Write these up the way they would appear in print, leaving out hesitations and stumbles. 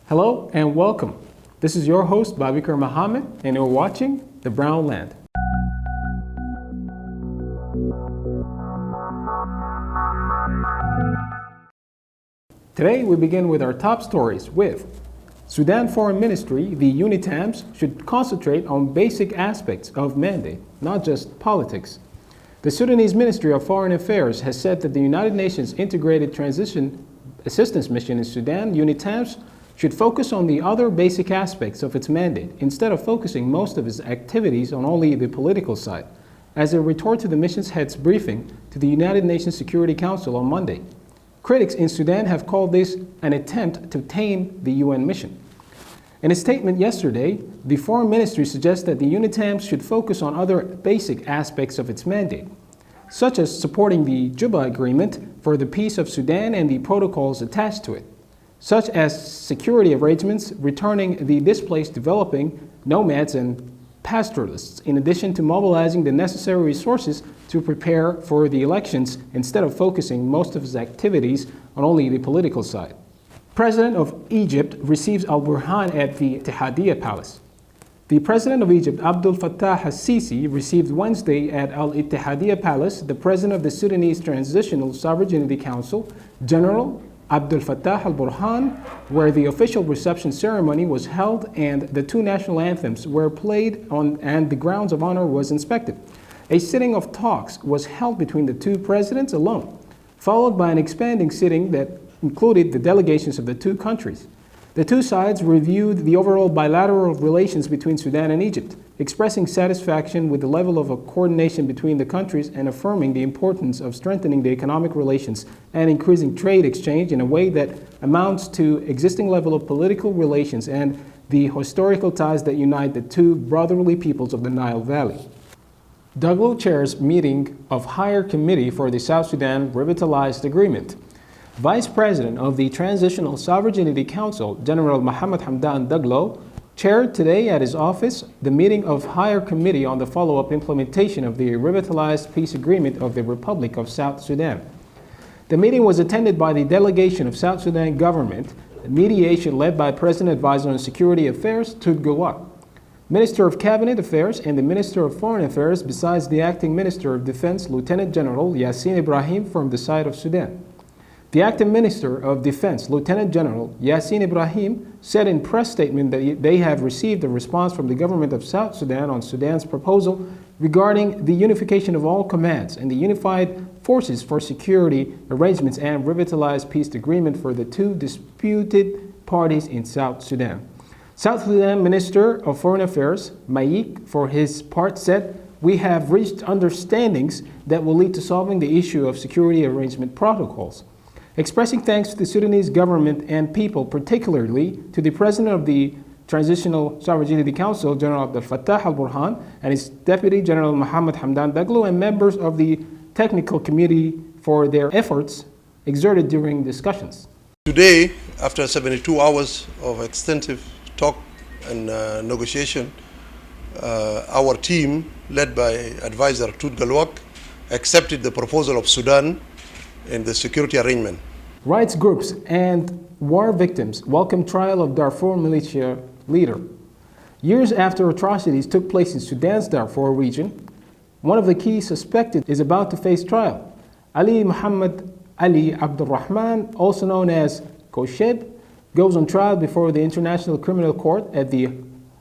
Hello and welcome. This is your host, Babikar Muhammad, and you're watching The Brown Land. Today we begin with our top stories with Sudan Foreign Ministry, the UNITAMS, should concentrate on basic aspects of mandate, not just politics. The Sudanese Ministry of Foreign Affairs has said that the United Nations Integrated Transition Assistance Mission in Sudan, UNITAMS, should focus on the other basic aspects of its mandate instead of focusing most of its activities on only the political side, as a retort to the mission's head's briefing to the United Nations Security Council on Monday. Critics in Sudan have called this an attempt to tame the UN mission. In a statement yesterday, the Foreign Ministry suggests that the UNITAMS should focus on other basic aspects of its mandate, such as supporting the Juba Agreement for the peace of Sudan and the protocols attached to it, such as security arrangements, returning the displaced developing nomads and pastoralists, in addition to mobilizing the necessary resources to prepare for the elections instead of focusing most of its activities on only the political side. President of Egypt receives al-Burhan at the Ittihadiyya Palace. The President of Egypt, Abdel Fattah al-Sisi, received Wednesday at al-Ittihadiyya Palace the President of the Sudanese Transitional Sovereignty Council, General Abdel Fattah al-Burhan, where the official reception ceremony was held and the two national anthems were played on and the grounds of honor was inspected. A sitting of talks was held between the two presidents alone, followed by an expanding sitting that included the delegations of the two countries. The two sides reviewed the overall bilateral relations between Sudan and Egypt, expressing satisfaction with the level of coordination between the countries and affirming the importance of strengthening the economic relations and increasing trade exchange in a way that amounts to existing level of political relations and the historical ties that unite the two brotherly peoples of the Nile Valley. Daglo chairs meeting of Higher Committee for the South Sudan Revitalized Agreement. Vice President of the Transitional Sovereignty Council, General Mohammed Hamdan Daglo, chaired today at his office the meeting of Higher Committee on the follow-up implementation of the Revitalized Peace Agreement of the Republic of South Sudan. The meeting was attended by the delegation of South Sudan government, mediation led by President Advisor on Security Affairs, Tut Gawak, Minister of Cabinet Affairs, and the Minister of Foreign Affairs, besides the Acting Minister of Defense, Lieutenant General Yassin Ibrahim from the side of Sudan. The Acting Minister of Defense, Lieutenant General Yassin Ibrahim, said in press statement that they have received a response from the government of South Sudan on Sudan's proposal regarding the unification of all commands and the unified forces for security arrangements and revitalized peace agreement for the two disputed parties in South Sudan. South Sudan Minister of Foreign Affairs, Maik, for his part said, "We have reached understandings that will lead to solving the issue of security arrangement protocols." Expressing thanks to the Sudanese government and people, particularly to the President of the Transitional Sovereignty Council, General Abdel Fattah al-Burhan, and his Deputy General Mohammed Hamdan Daglo, and members of the Technical Committee for their efforts exerted during discussions. Today, after 72 hours of extensive talk and negotiation, our team, led by Advisor Tut Galwak, accepted the proposal of Sudan in the security arrangement. Rights groups and war victims welcome trial of Darfur militia leader. Years after atrocities took place in Sudan's Darfur region, one of the key suspected is about to face trial. Ali Muhammad Ali Abdurrahman, also known as Kosheb, goes on trial before the International Criminal Court at The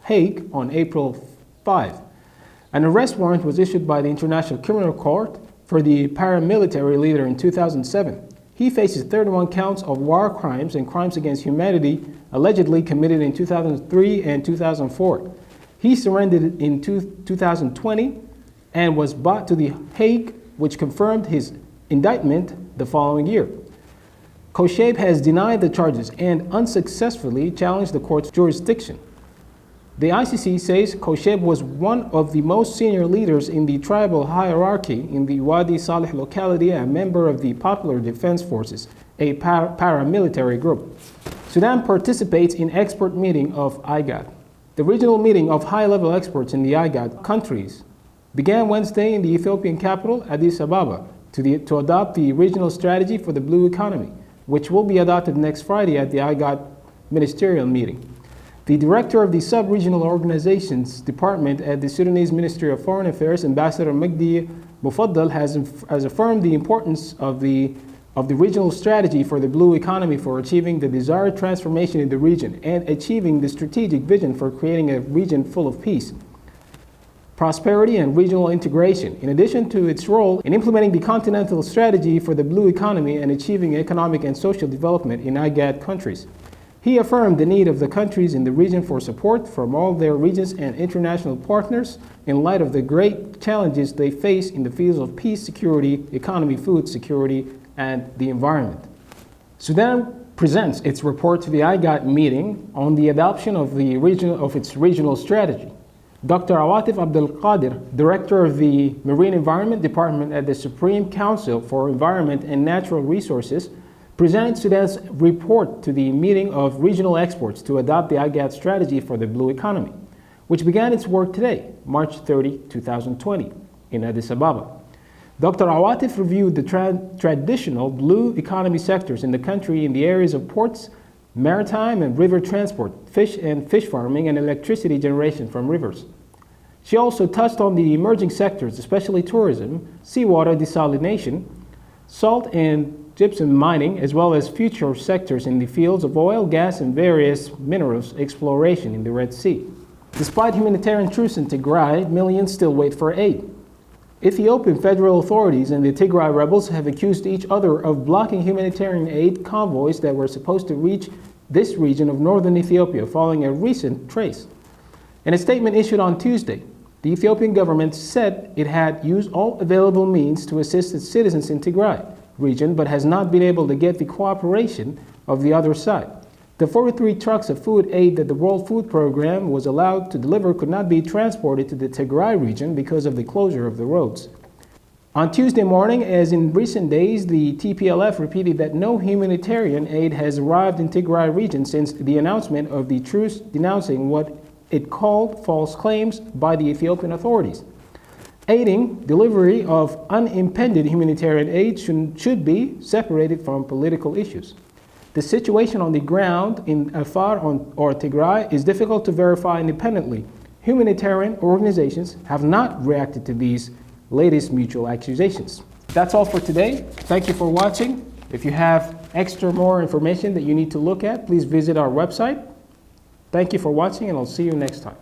Hague on April 5. An arrest warrant was issued by the International Criminal Court for the paramilitary leader in 2007. He faces 31 counts of war crimes and crimes against humanity allegedly committed in 2003 and 2004. He surrendered in 2020 and was brought to The Hague, which confirmed his indictment the following year. Kosheb has denied the charges and unsuccessfully challenged the court's jurisdiction. The ICC says Kosheb was one of the most senior leaders in the tribal hierarchy in the Wadi Saleh locality and a member of the Popular Defense Forces, a paramilitary group. Sudan participates in expert meeting of IGAD. The regional meeting of high-level experts in the IGAD countries began Wednesday in the Ethiopian capital, Addis Ababa, to adopt the regional strategy for the blue economy, which will be adopted next Friday at the IGAD ministerial meeting. The director of the Sub-Regional Organizations Department at the Sudanese Ministry of Foreign Affairs, Ambassador Magdi Mufaddal, has affirmed the importance of the regional strategy for the blue economy for achieving the desired transformation in the region and achieving the strategic vision for creating a region full of peace, prosperity, and regional integration, in addition to its role in implementing the continental strategy for the blue economy and achieving economic and social development in IGAD countries. He affirmed the need of the countries in the region for support from all their regions and international partners in light of the great challenges they face in the fields of peace, security, economy, food security, and the environment. Sudan presents its report to the IGAD meeting on the adoption of its regional strategy. Dr. Awatif Abdel Qadir, Director of the Marine Environment Department at the Supreme Council for Environment and Natural Resources, presented Sudan's report to the meeting of regional experts to adopt the IGAD strategy for the blue economy, which began its work today, March 30, 2020, in Addis Ababa. Dr. Awatif reviewed the traditional blue economy sectors in the country in the areas of ports, maritime and river transport, fish farming, and electricity generation from rivers. She also touched on the emerging sectors, especially tourism, seawater desalination, salt and gypsum mining, as well as future sectors in the fields of oil, gas, and various minerals exploration in the Red Sea. Despite humanitarian truce in Tigray, millions still wait for aid. Ethiopian federal authorities and the Tigray rebels have accused each other of blocking humanitarian aid convoys that were supposed to reach this region of northern Ethiopia following a recent trace. In a statement issued on Tuesday, the Ethiopian government said it had used all available means to assist its citizens in Tigray region, but has not been able to get the cooperation of the other side. The 43 trucks of food aid that the World Food Program was allowed to deliver could not be transported to the Tigray region because of the closure of the roads. On Tuesday morning, as in recent days, the TPLF repeated that no humanitarian aid has arrived in Tigray region since the announcement of the truce, denouncing what it called false claims by the Ethiopian authorities. Aiding delivery of unimpeded humanitarian aid should be separated from political issues. The situation on the ground in Afar or Tigray is difficult to verify independently. Humanitarian organizations have not reacted to these latest mutual accusations. That's all for today. Thank you for watching. If you have more information that you need to look at, please visit our website. Thank you for watching, and I'll see you next time.